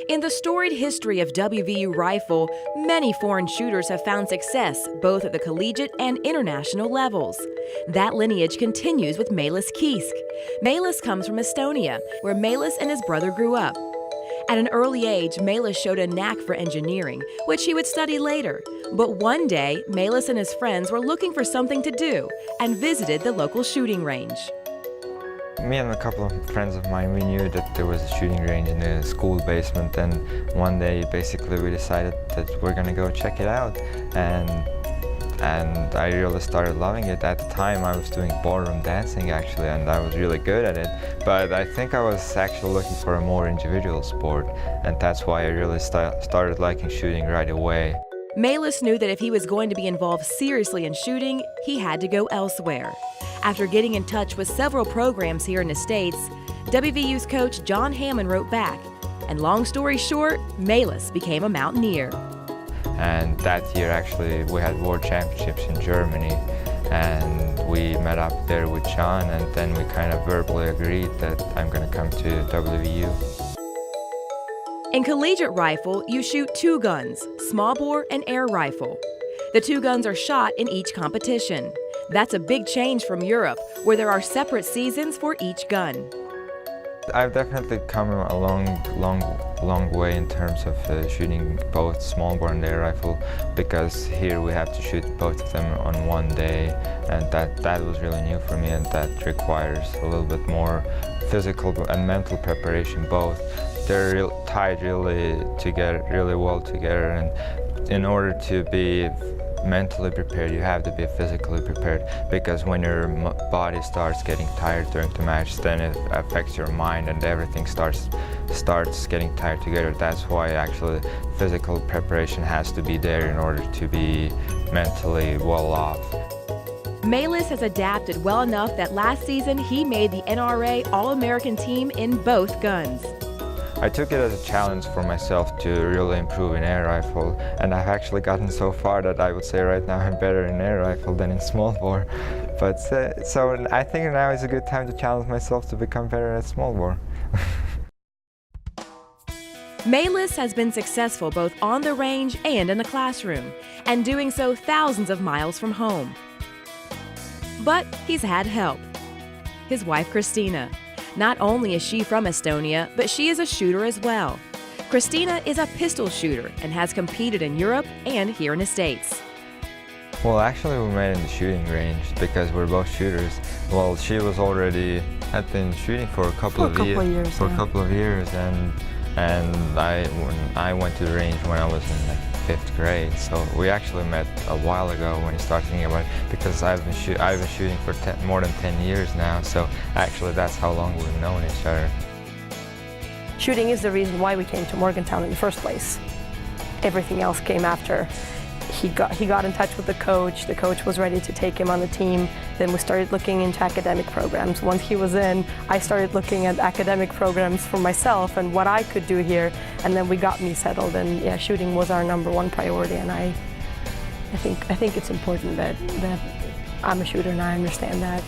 In the storied history of WVU Rifle, many foreign shooters have found success both at the collegiate and international levels. That lineage continues with Meelis Kiisk. Meelis comes from Estonia, where Meelis and his brother grew up. At an early age, Meelis showed a knack for engineering, which he would study later. But one day, Meelis and his friends were looking for something to do and visited the local shooting range. Me and a couple of friends of mine, we knew that there was a shooting range in the school basement, and one day basically we decided that we're gonna go check it out, and I really started loving it. At the time I was doing ballroom dancing actually, and I was really good at it, but I think I was actually looking for a more individual sport, and that's why I really started liking shooting right away. Meelis knew that if he was going to be involved seriously in shooting, he had to go elsewhere. After getting in touch with several programs here in the States, WVU's coach John Hammond wrote back, and long story short, Meelis became a mountaineer. And that year actually we had World Championships in Germany, and we met up there with John, and then we kind of verbally agreed that I'm going to come to WVU. In collegiate rifle, you shoot two guns, small bore and air rifle. The two guns are shot in each competition. That's a big change from Europe, where there are separate seasons for each gun. I've definitely come a long way in terms of shooting both small bore and air rifle, because here we have to shoot both of them on one day, and that was really new for me, and that requires a little bit more physical and mental preparation both. They're tied really well together, and in order to be mentally prepared, you have to be physically prepared, because when your body starts getting tired during the match, then it affects your mind, and everything starts getting tired together. That's why actually physical preparation has to be there in order to be mentally well off. Meelis has adapted well enough that last season he made the NRA All-American team in both guns. I took it as a challenge for myself to really improve in air rifle, and I've actually gotten so far that I would say right now I'm better in air rifle than in small bore. But so I think now is a good time to challenge myself to become better at small bore. Meelis has been successful both on the range and in the classroom, and doing so thousands of miles from home. But he's had help. His wife, Christina. Not only is she from Estonia, but she is a shooter as well. Christina is a pistol shooter and has competed in Europe and here in the States. Well, actually we met in the shooting range because we're both shooters. Well, she was had been shooting for a couple of years, and I went to the range when I was in like 5th grade. So we actually met a while ago when you start thinking about it, because I've been shooting for more than 10 years now. So actually that's how long we've known each other. Shooting is the reason why we came to Morgantown in the first place. Everything else came after. He got in touch with the coach was ready to take him on the team, then we started looking into academic programs. Once he was in, I started looking at academic programs for myself and what I could do here, and then we got me settled, and yeah, shooting was our #1 priority, and I think it's important that I'm a shooter and I understand that.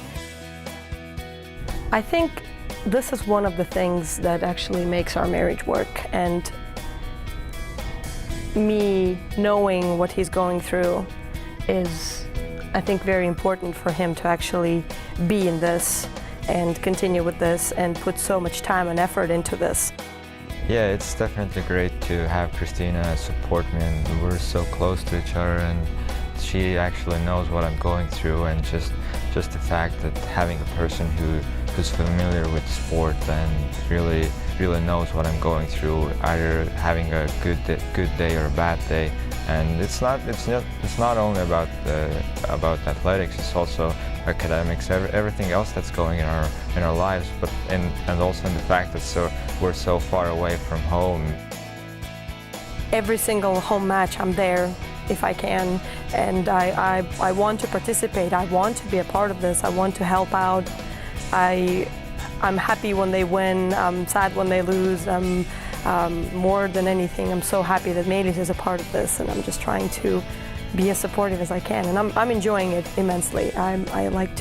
I think this is one of the things that actually makes our marriage work, and me knowing what he's going through is, I think, very important for him to actually be in this and continue with this and put so much time and effort into this. Yeah, it's definitely great to have Christina support me, and we're so close to each other, and she actually knows what I'm going through, and just the fact that having a person who's familiar with sport and really knows what I'm going through, either having a good day or a bad day. And it's not only about athletics, it's also academics, everything else that's going in our lives, but and also in the fact that we're so far away from home. Every single home match I'm there if I can, and I want to participate. I want to be a part of this. I want to help out. I'm happy when they win. I'm sad when they lose. More than anything, I'm so happy that Meelis is a part of this, and I'm just trying to be as supportive as I can, and I'm enjoying it immensely. I like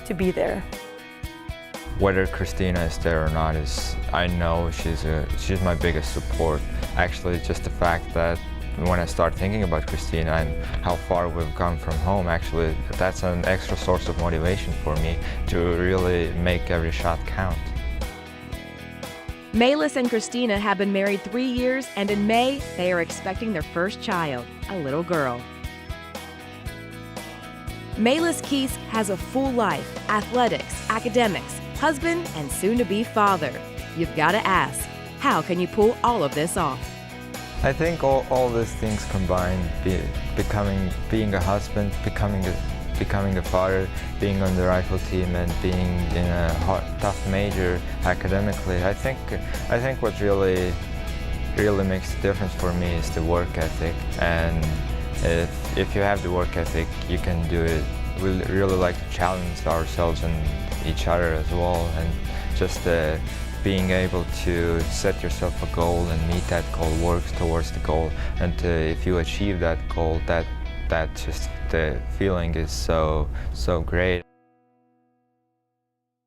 to be there. whether Christina is there or not, I know she's my biggest support. Actually, just the fact that when I start thinking about Christina and how far we've come from home, actually, that's an extra source of motivation for me to really make every shot count. Melis and Christina have been married 3 years, and in May, they are expecting their first child, a little girl. Melis Kiisk has a full life, athletics, academics, husband, and soon-to-be father. You've got to ask, how can you pull all of this off? I think all these things combined, being a husband, becoming a father, being on the rifle team, and being in a tough major academically, I think what really makes the difference for me is the work ethic. And if you have the work ethic, you can do it. We really like to challenge ourselves and each other as well, and just being able to set yourself a goal and meet that goal, work towards the goal, and if you achieve that goal, that just the feeling is so great.